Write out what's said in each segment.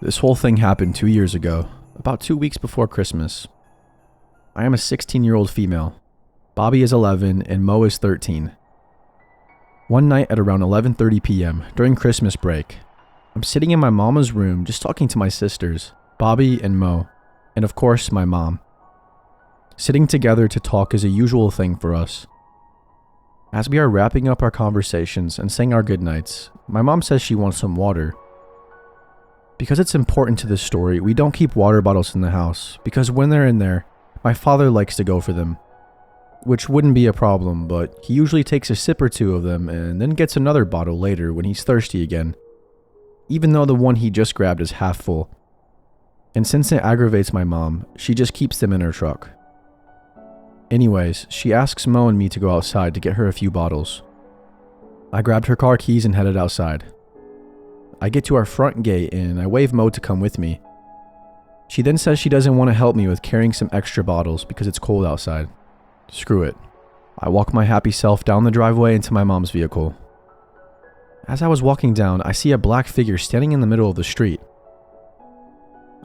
This whole thing happened 2 years ago, about 2 weeks before Christmas. I am a 16-year-old female. Bobby is 11 and Mo is 13. One night at around 11:30 p.m. during Christmas break, I'm sitting in my mama's room just talking to my sisters, Bobby and Mo, and of course my mom. Sitting together to talk is a usual thing for us. As we are wrapping up our conversations and saying our goodnights, my mom says she wants some water. Because it's important to this story, we don't keep water bottles in the house, because when they're in there, my father likes to go for them. Which wouldn't be a problem, but he usually takes a sip or two of them and then gets another bottle later when he's thirsty again, even though the one he just grabbed is half full. And since it aggravates my mom, she just keeps them in her truck. Anyways, she asks Mo and me to go outside to get her a few bottles. I grabbed her car keys and headed outside. I get to our front gate and I wave Mo to come with me. She then says she doesn't want to help me with carrying some extra bottles because it's cold outside. Screw it. I walk my happy self down the driveway into my mom's vehicle. As I was walking down, I see a black figure standing in the middle of the street.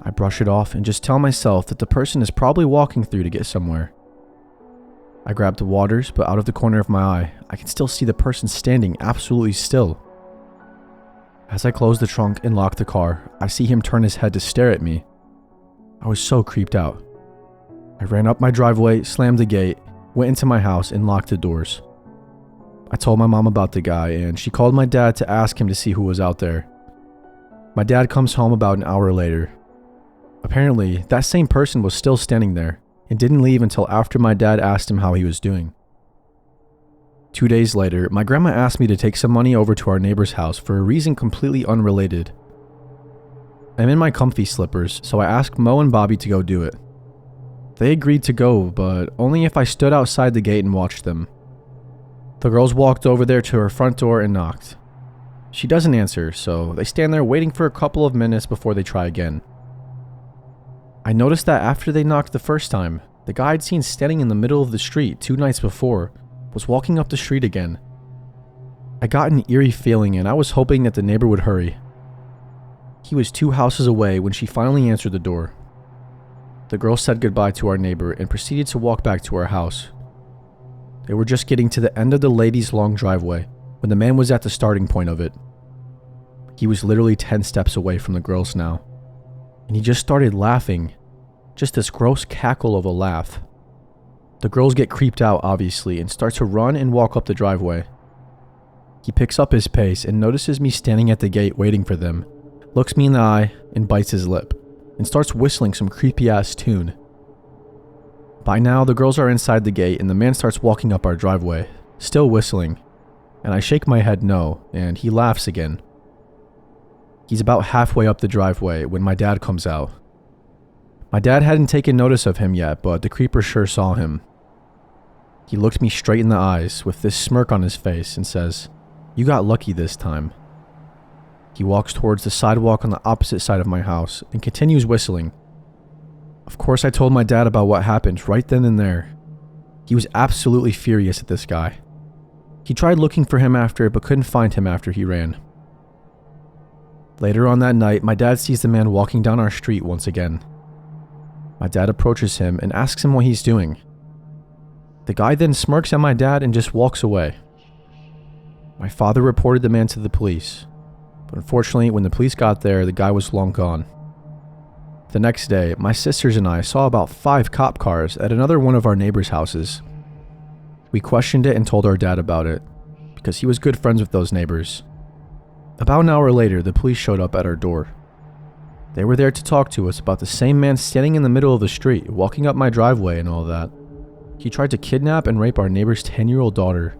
I brush it off and just tell myself that the person is probably walking through to get somewhere. I grab the waters, but out of the corner of my eye, I can still see the person standing absolutely still. As I close the trunk and lock the car, I see him turn his head to stare at me. I was so creeped out. I ran up my driveway, slammed the gate, went into my house and locked the doors. I told my mom about the guy and she called my dad to ask him to see who was out there. My dad comes home about an hour later. Apparently, that same person was still standing there and didn't leave until after my dad asked him how he was doing. 2 days later, my grandma asked me to take some money over to our neighbor's house for a reason completely unrelated. I'm in my comfy slippers, so I asked Mo and Bobby to go do it. They agreed to go, but only if I stood outside the gate and watched them. The girls walked over there to her front door and knocked. She doesn't answer, so they stand there waiting for a couple of minutes before they try again. I noticed that after they knocked the first time, the guy I'd seen standing in the middle of the street 2 nights before was walking up the street again. I got an eerie feeling and I was hoping that the neighbor would hurry. He was 2 houses away when she finally answered the door. The girl said goodbye to our neighbor and proceeded to walk back to our house. They were just getting to the end of the lady's long driveway when the man was at the starting point of it. He was literally 10 steps away from the girls now, and he just started laughing, just this gross cackle of a laugh. The girls get creeped out obviously and start to run and walk up the driveway. He picks up his pace and notices me standing at the gate waiting for them, looks me in the eye and bites his lip, and starts whistling some creepy-ass tune. By now, the girls are inside the gate and the man starts walking up our driveway, still whistling, and I shake my head no, and he laughs again. He's about halfway up the driveway when my dad comes out. My dad hadn't taken notice of him yet, but the creeper sure saw him. He looked me straight in the eyes with this smirk on his face and says, "You got lucky this time." He walks towards the sidewalk on the opposite side of my house and continues whistling. Of course, I told my dad about what happened right then and there. He was absolutely furious at this guy. He tried looking for him after, but couldn't find him after he ran. Later on that night, my dad sees the man walking down our street once again. My dad approaches him and asks him what he's doing. The guy then smirks at my dad and just walks away. My father reported the man to the police. But unfortunately, when the police got there, the guy was long gone. The next day, my sisters and I saw about 5 cop cars at another one of our neighbors' houses. We questioned it and told our dad about it, because he was good friends with those neighbors. About an hour later, the police showed up at our door. They were there to talk to us about the same man standing in the middle of the street, walking up my driveway and all that. He tried to kidnap and rape our neighbor's 10-year-old daughter.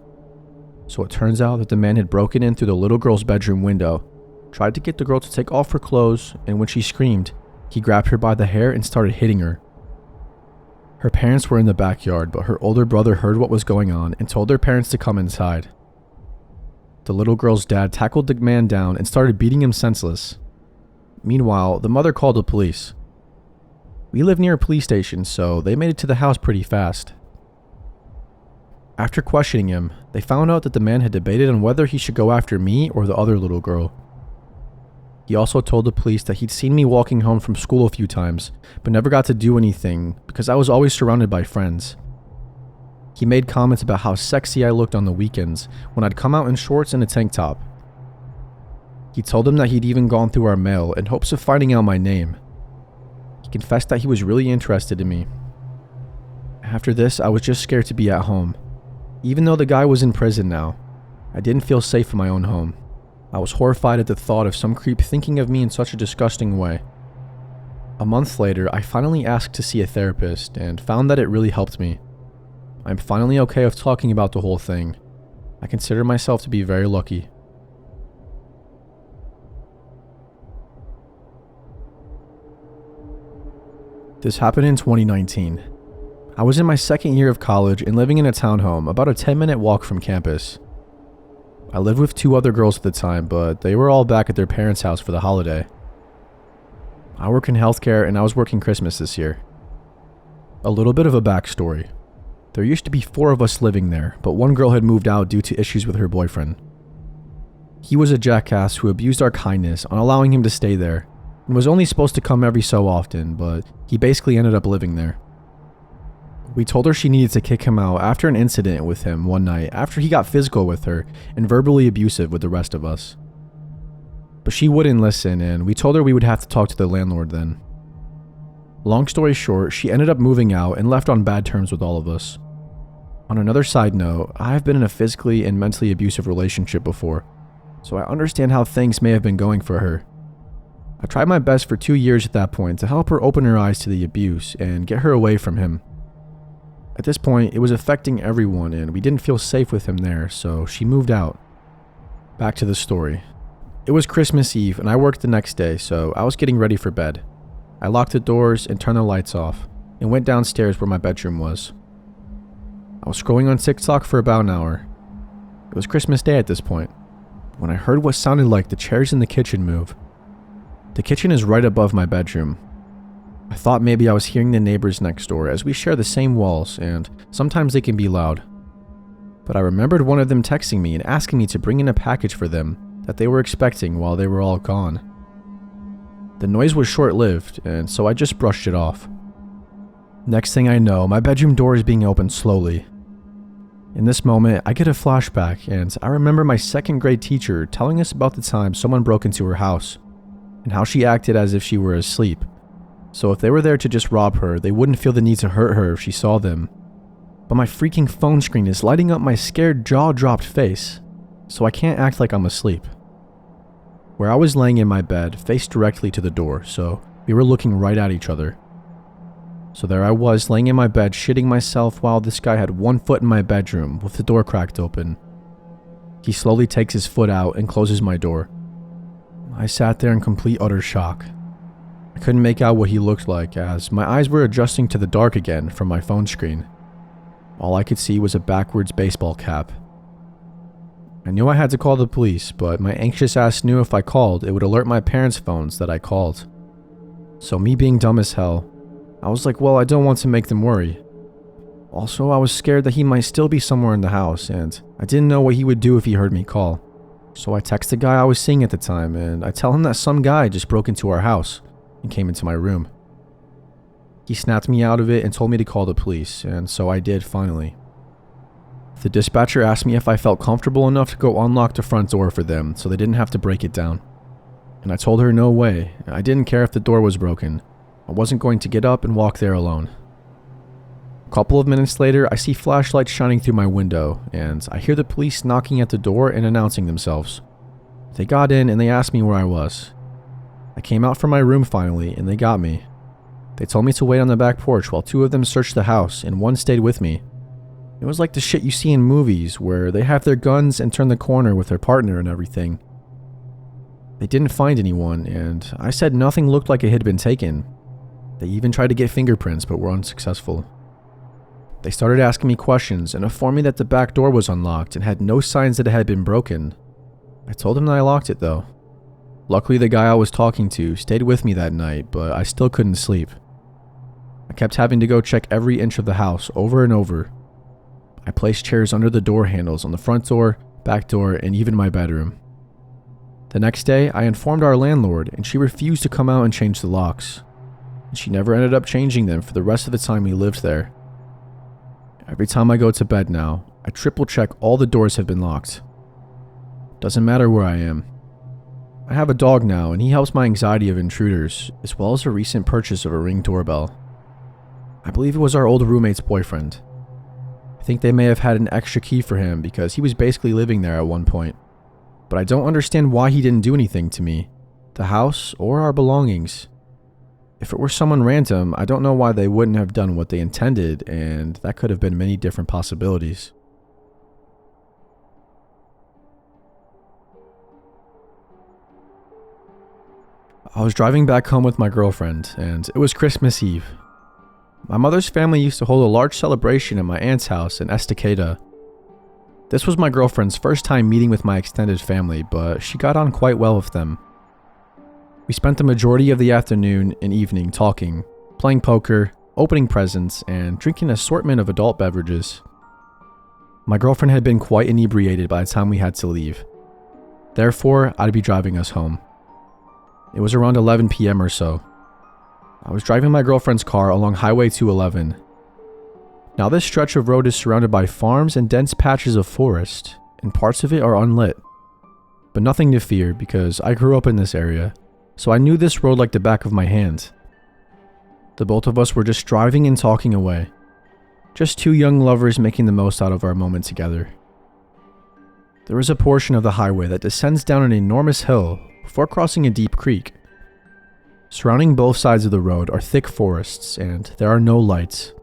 So it turns out that the man had broken in through the little girl's bedroom window, tried to get the girl to take off her clothes, and when she screamed, he grabbed her by the hair and started hitting her. Her parents were in the backyard, but her older brother heard what was going on and told their parents to come inside. The little girl's dad tackled the man down and started beating him senseless. Meanwhile, the mother called the police. We live near a police station, so they made it to the house pretty fast. After questioning him, they found out that the man had debated on whether he should go after me or the other little girl. He also told the police that he'd seen me walking home from school a few times, but never got to do anything because I was always surrounded by friends. He made comments about how sexy I looked on the weekends when I'd come out in shorts and a tank top. He told them that he'd even gone through our mail in hopes of finding out my name. He confessed that he was really interested in me. After this, I was just scared to be at home. Even though the guy was in prison now, I didn't feel safe in my own home. I was horrified at the thought of some creep thinking of me in such a disgusting way. A month later, I finally asked to see a therapist and found that it really helped me. I'm finally okay with talking about the whole thing. I consider myself to be very lucky. This happened in 2019. I was in my second year of college and living in a townhome about a 10-minute walk from campus. I lived with 2 other girls at the time, but they were all back at their parents' house for the holiday. I work in healthcare and I was working Christmas this year. A little bit of a backstory. There used to be 4 of us living there, but one girl had moved out due to issues with her boyfriend. He was a jackass who abused our kindness on allowing him to stay there, and was only supposed to come every so often, but he basically ended up living there. We told her she needed to kick him out after an incident with him one night after he got physical with her and verbally abusive with the rest of us. But she wouldn't listen, and we told her we would have to talk to the landlord then. Long story short, she ended up moving out and left on bad terms with all of us. On another side note, I have been in a physically and mentally abusive relationship before, so I understand how things may have been going for her. I tried my best for 2 years at that point to help her open her eyes to the abuse and get her away from him. At this point, it was affecting everyone and we didn't feel safe with him there, so she moved out. Back to the story. It was Christmas Eve and I worked the next day, so I was getting ready for bed. I locked the doors and turned the lights off and went downstairs where my bedroom was. I was scrolling on TikTok for about an hour. It was Christmas Day at this point, when I heard what sounded like the chairs in the kitchen move. The kitchen is right above my bedroom. I thought maybe I was hearing the neighbors next door as we share the same walls and sometimes they can be loud. But I remembered one of them texting me and asking me to bring in a package for them that they were expecting while they were all gone. The noise was short-lived, and so I just brushed it off. Next thing I know, my bedroom door is being opened slowly. In this moment, I get a flashback, and I remember my second grade teacher telling us about the time someone broke into her house, and how she acted as if she were asleep. So if they were there to just rob her, they wouldn't feel the need to hurt her if she saw them. But my freaking phone screen is lighting up my scared, jaw-dropped face, so I can't act like I'm asleep. Where I was laying in my bed faced directly to the door, so we were looking right at each other. So there I was, laying in my bed, shitting myself while this guy had 1 foot in my bedroom with the door cracked open. He slowly takes his foot out and closes my door. I sat there in complete utter shock. I couldn't make out what he looked like as my eyes were adjusting to the dark again from my phone screen. All I could see was a backwards baseball cap. I knew I had to call the police, but my anxious ass knew if I called, it would alert my parents' phones that I called. So me being dumb as hell, I was like, well, I don't want to make them worry. Also, I was scared that he might still be somewhere in the house, and I didn't know what he would do if he heard me call. So I text the guy I was seeing at the time, and I tell him that some guy just broke into our house and came into my room. He snapped me out of it and told me to call the police, and so I did finally. The dispatcher asked me if I felt comfortable enough to go unlock the front door for them so they didn't have to break it down. And I told her no way, I didn't care if the door was broken. I wasn't going to get up and walk there alone. A couple of minutes later, I see flashlights shining through my window, and I hear the police knocking at the door and announcing themselves. They got in and they asked me where I was. I came out from my room finally, and they got me. They told me to wait on the back porch while 2 of them searched the house, and 1 stayed with me. It was like the shit you see in movies, where they have their guns and turn the corner with their partner and everything. They didn't find anyone, and I said nothing looked like it had been taken. They even tried to get fingerprints, but were unsuccessful. They started asking me questions and informed me that the back door was unlocked and had no signs that it had been broken. I told them that I locked it though. Luckily, the guy I was talking to stayed with me that night, but I still couldn't sleep. I kept having to go check every inch of the house over and over. I placed chairs under the door handles on the front door, back door, and even my bedroom. The next day, I informed our landlord, and she refused to come out and change the locks. And she never ended up changing them for the rest of the time we lived there. Every time I go to bed now, I triple check all the doors have been locked. Doesn't matter where I am. I have a dog now, and he helps my anxiety of intruders, as well as a recent purchase of a Ring doorbell. I believe it was our old roommate's boyfriend. I think they may have had an extra key for him because he was basically living there at one point. But I don't understand why he didn't do anything to me, the house, or our belongings. If it were someone random, I don't know why they wouldn't have done what they intended, and that could have been many different possibilities. I was driving back home with my girlfriend, and it was Christmas Eve. My mother's family used to hold a large celebration at my aunt's house in Estacada. This was my girlfriend's first time meeting with my extended family, but she got on quite well with them. We spent the majority of the afternoon and evening talking, playing poker, opening presents, and drinking an assortment of adult beverages. My girlfriend had been quite inebriated by the time we had to leave. Therefore, I'd be driving us home. It was around 11 p.m. or so. I was driving my girlfriend's car along Highway 211. Now this stretch of road is surrounded by farms and dense patches of forest, and parts of it are unlit. But nothing to fear because I grew up in this area, so I knew this road like the back of my hand. The both of us were just driving and talking away. Just two young lovers making the most out of our moment together. There is a portion of the highway that descends down an enormous hill before crossing a deep creek. Surrounding both sides of the road are thick forests, and there are no lights.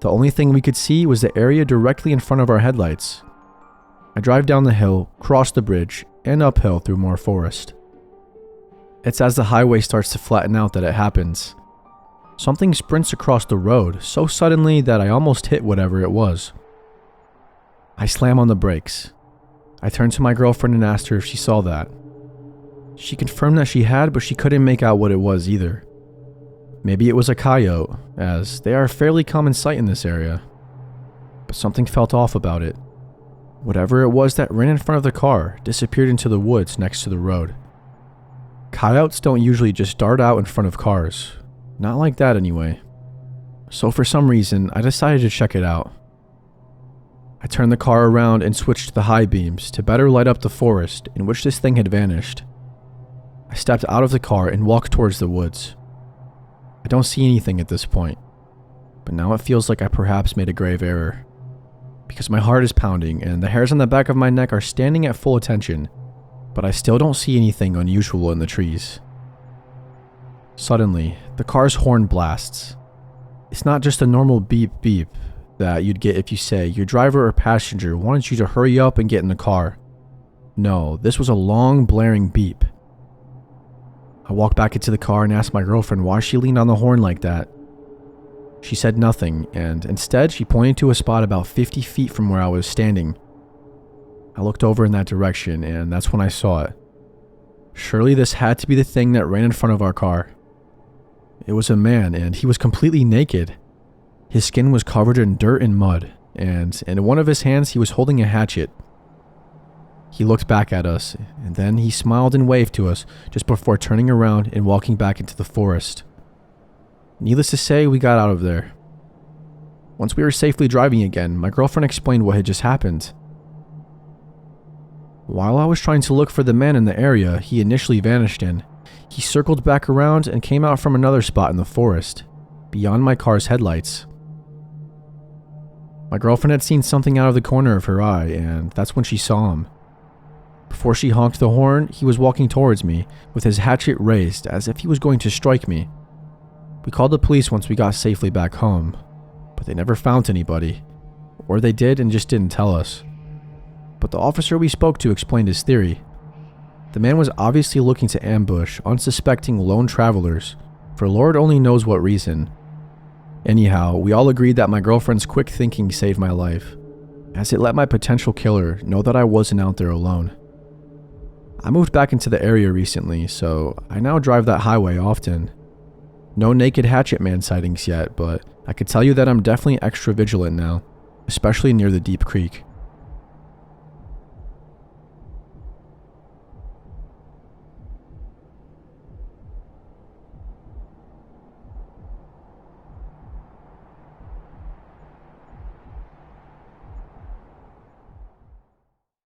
The only thing we could see was the area directly in front of our headlights. I drive down the hill, cross the bridge, and uphill through more forest. It's as the highway starts to flatten out that it happens. Something sprints across the road so suddenly that I almost hit whatever it was. I slam on the brakes. I turned to my girlfriend and asked her if she saw that. She confirmed that she had, but she couldn't make out what it was either. Maybe it was a coyote, as they are a fairly common sight in this area. But something felt off about it. Whatever it was that ran in front of the car disappeared into the woods next to the road. Coyotes don't usually just dart out in front of cars. Not like that anyway. So for some reason, I decided to check it out. I turned the car around and switched to the high beams to better light up the forest in which this thing had vanished. I stepped out of the car and walked towards the woods. I don't see anything at this point, but now it feels like I perhaps made a grave error. Because my heart is pounding and the hairs on the back of my neck are standing at full attention, but I still don't see anything unusual in the trees. Suddenly, the car's horn blasts. It's not just a normal beep beep that you'd get if you say your driver or passenger wanted you to hurry up and get in the car. No, this was a long blaring beep. I walked back into the car and asked my girlfriend why she leaned on the horn like that. She said nothing, and instead she pointed to a spot about 50 feet from where I was standing. I looked over in that direction, and that's when I saw it. Surely this had to be the thing that ran in front of our car. It was a man, and he was completely naked. His skin was covered in dirt and mud, and in one of his hands he was holding a hatchet. He looked back at us, and then he smiled and waved to us just before turning around and walking back into the forest. Needless to say, we got out of there. Once we were safely driving again, my girlfriend explained what had just happened. While I was trying to look for the man in the area he initially vanished in, he circled back around and came out from another spot in the forest, beyond my car's headlights. My girlfriend had seen something out of the corner of her eye, and that's when she saw him. Before she honked the horn, he was walking towards me, with his hatchet raised as if he was going to strike me. We called the police once we got safely back home, but they never found anybody. Or they did and just didn't tell us. But the officer we spoke to explained his theory. The man was obviously looking to ambush unsuspecting lone travelers, for Lord only knows what reason. Anyhow, we all agreed that my girlfriend's quick thinking saved my life, as it let my potential killer know that I wasn't out there alone. I moved back into the area recently, so I now drive that highway often. No naked hatchet man sightings yet, but I could tell you that I'm definitely extra vigilant now, especially near the deep creek.